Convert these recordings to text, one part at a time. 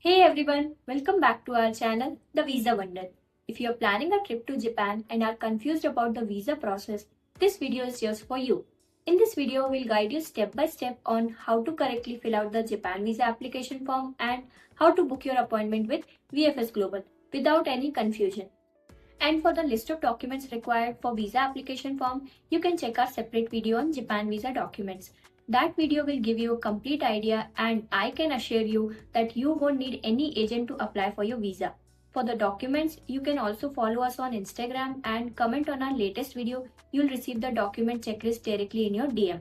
Hey everyone, welcome back to our channel, The Visa Wonder. If you're planning a trip to Japan and are confused about the visa process, this video is just for you. In this video, we'll guide you step by step on how to correctly fill out the Japan visa application form and how to book your appointment with VFS Global without any confusion. And for the list of documents required for visa application form, you can check our separate video on Japan visa documents. That video will give you a complete idea and I can assure you that you won't need any agent to apply for your visa. For the documents, you can also follow us on Instagram and comment on our latest video. You'll receive the document checklist directly in your DM.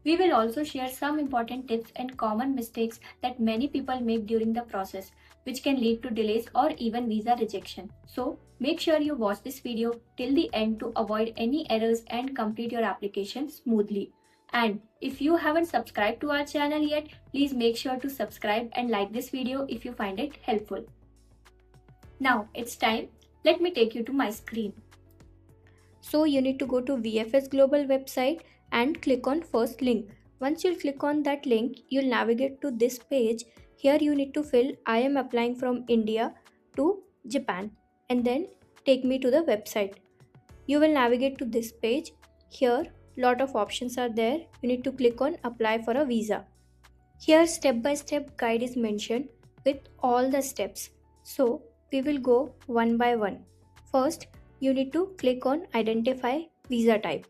We will also share some important tips and common mistakes that many people make during the process, which can lead to delays or even visa rejection. So, make sure you watch this video till the end to avoid any errors and complete your application smoothly. And if you haven't subscribed to our channel yet, please make sure to subscribe and like this video if you find it helpful. Now, it's time. Let me take you to my screen. So you need to go to VFS Global website and click on first link. Once you click on that link, you'll navigate to this page. Here you need to fill I am applying from India to Japan and then take me to the website. You will navigate to this page. Here lot of options are there. You need to click on apply for a visa. Here step by step guide is mentioned with all the steps. So we will go one by one. First, you need to click on identify visa type.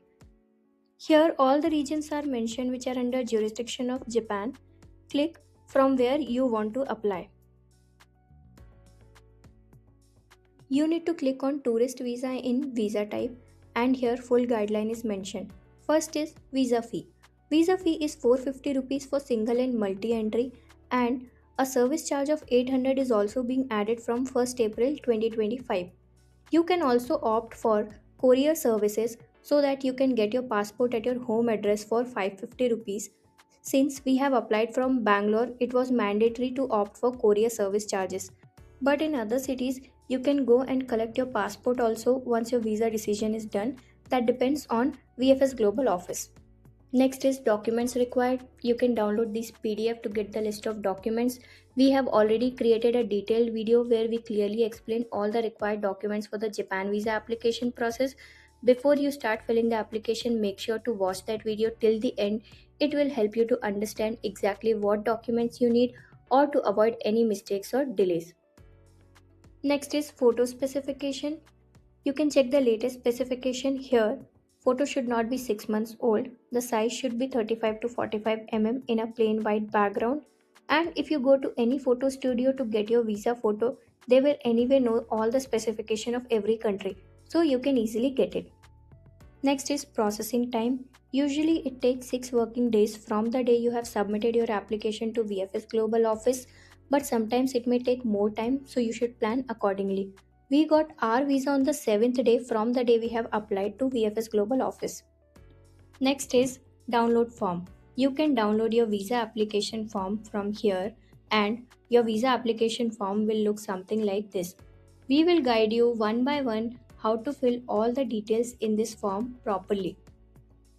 Here all the regions are mentioned which are under jurisdiction of Japan. Click from where you want to apply. You need to click on tourist visa in visa type and here full guideline is mentioned. First is visa fee. Visa fee is 450 rupees for single and multi-entry and a service charge of 800 is also being added from 1st April 2025. You can also opt for courier services so that you can get your passport at your home address for 550 rupees. Since we have applied from Bangalore, it was mandatory to opt for courier service charges. But in other cities, you can go and collect your passport also once your visa decision is done. That depends on VFS Global office. Next is documents required. You can download this PDF to get the list of documents. We have already created a detailed video where we clearly explain all the required documents for the Japan visa application process. Before you start filling the application, make sure to watch that video till the end. It will help you to understand exactly what documents you need or to avoid any mistakes or delays. Next is photo specification. You can check the latest specification here. Photo should not be 6 months old. The size should be 35 to 45 mm in a plain white background. And if you go to any photo studio to get your visa photo, they will anyway know all the specification of every country, so you can easily get it. Next is processing time. Usually it takes 6 working days from the day you have submitted your application to VFS Global office, but sometimes it may take more time, so you should plan accordingly. We got our visa on the 7th day from the day we have applied to VFS Global office. Next is download form. You can download your visa application form from here and your visa application form will look something like this. We will guide you one by one how to fill all the details in this form properly.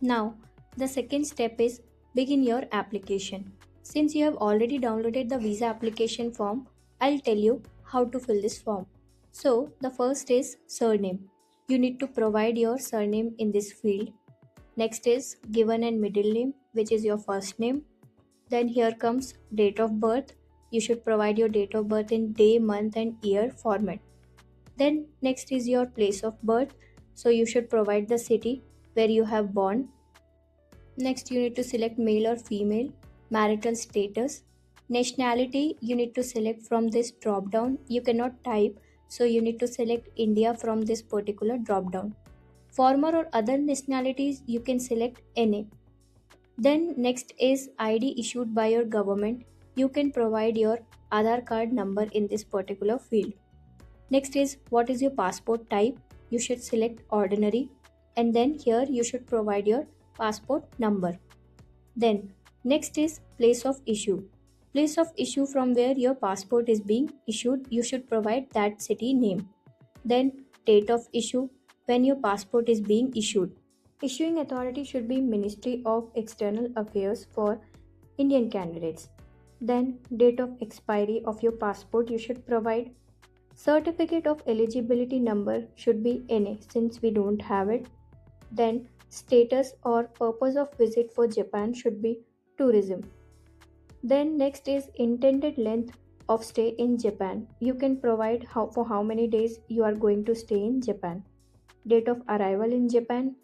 Now, the second step is begin your application. Since you have already downloaded the visa application form, I'll tell you how to fill this form. So, the first is surname. You need to provide your surname in this field. Next is given and middle name, which is your first name. Then here comes date of birth. You should provide your date of birth in day, month and year format. Then next is your place of birth. So you should provide the city where you have born. Next you need to select male or female. Marital status. Nationality you need to select from this drop down. You cannot type, so you need to select India from this particular drop down. Former or other nationalities you can select any. Then next is ID issued by your government. You can provide your Aadhaar card number in this particular field. Next is what is your passport type. You should select ordinary and then here you should provide your passport number. Then next is place of issue. Place of issue from where your passport is being issued, you should provide that city name. Then date of issue, when your passport is being issued. Issuing authority should be Ministry of External Affairs for Indian candidates. Then date of expiry of your passport you should provide. Certificate of eligibility number should be NA since we don't have it. Then status or purpose of visit for Japan should be tourism. Then next is intended length of stay in Japan. You can provide for how many days you are going to stay in Japan. Date of arrival in Japan.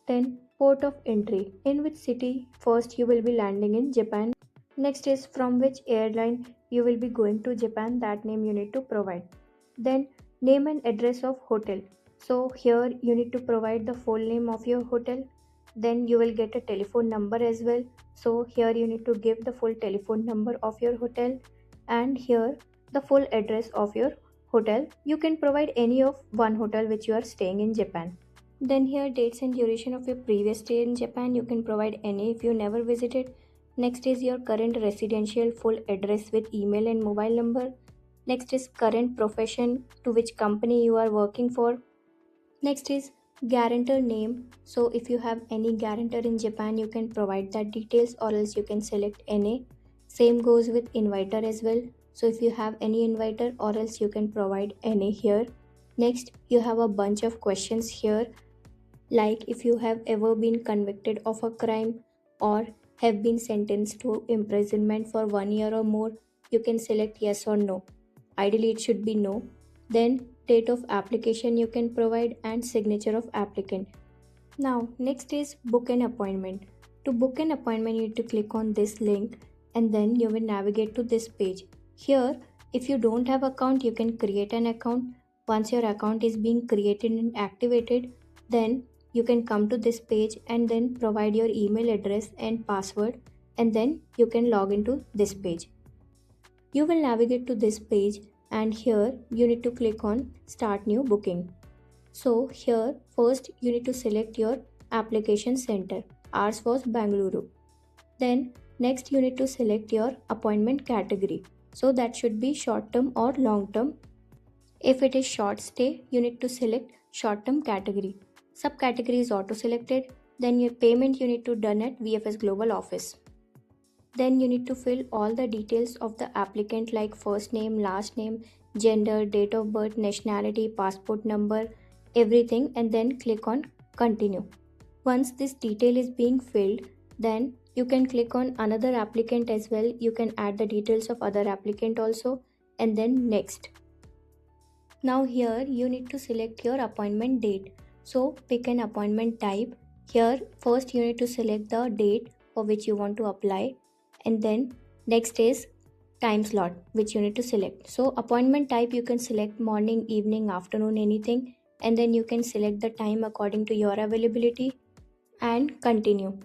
Then port of entry. In which city first you will be landing in Japan. Next is from which airline you will be going to Japan. That name you need to provide. Then name and address of hotel. So here you need to provide the full name of your hotel. Then you will get a telephone number as well. So here you need to give the full telephone number of your hotel, and here the full address of your hotel. You can provide any of one hotel which you are staying in Japan. Then here dates and duration of your previous stay in Japan. You can provide any if you never visited. Next is your current residential full address with email and mobile number. Next is current profession, to which company you are working for. Next is guarantor name. So if you have any guarantor in Japan, you can provide that details, or else you can select NA. Same goes with inviter as well. So if you have any inviter, or else you can provide NA here. Next, you have a bunch of questions here, like if you have ever been convicted of a crime or have been sentenced to imprisonment for 1 year or more, you can select yes or no. Ideally it should be no. Then date of application you can provide, and signature of applicant. Now next is book an appointment. To book an appointment you need to click on this link, and then you will navigate to this page. Here if you don't have account, you can create an account. Once your account is being created and activated, then you can come to this page and then provide your email address and password, and then you can log into this page. You will navigate to this page, and here you need to click on start new booking. So here first you need to select your application center. Ours was Bangalore. Then next you need to select your appointment category. So that should be short term or long term. If it is short stay, you need to select short term category. Subcategory is auto selected. Then your payment you need to done at VFS Global office. Then you need to fill all the details of the applicant, like first name, last name, gender, date of birth, nationality, passport number, everything, and then click on continue. Once this detail is being filled, then you can click on another applicant as well. You can add the details of other applicant also, and then next. Now here you need to select your appointment date. So pick an appointment type. Here first you need to select the date for which you want to apply, and then next is time slot which you need to select. So appointment type you can select morning, evening, afternoon, anything, and then you can select the time according to your availability, and continue.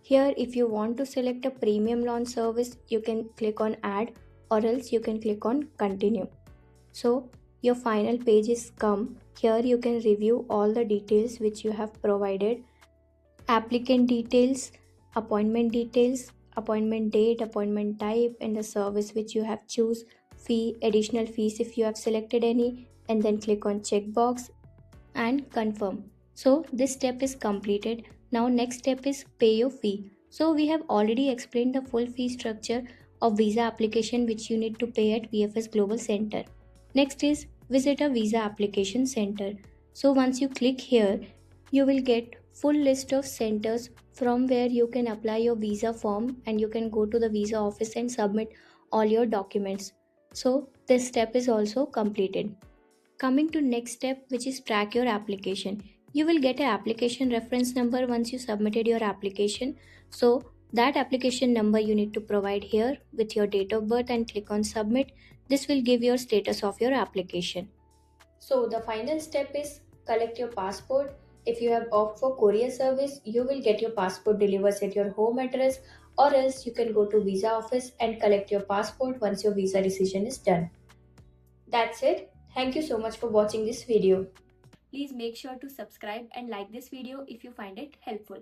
Here if you want to select a premium launch service, you can click on add, or else you can click on continue. So your final page is come. Here you can review all the details which you have provided: applicant details, appointment details, appointment date, appointment type, and the service which you have choose, fee, additional fees if you have selected any, and then click on checkbox and confirm. So this step is completed. Now next step is pay your fee. So we have already explained the full fee structure of visa application which you need to pay at VFS Global Center. Next is visit a visa application center. So once you click here, you will get full list of centers from where you can apply your visa form, and you can go to the visa office and submit all your documents. So this step is also completed. Coming to next step, which is track your application. You will get an application reference number once you submitted your application. So that application number you need to provide here with your date of birth and click on submit. This will give your status of your application. So the final step is collect your passport. If you have opted for courier service, you will get your passport delivered at your home address, or else you can go to visa office and collect your passport once your visa decision is done. That's it. Thank you so much for watching this video. Please make sure to subscribe and like this video if you find it helpful.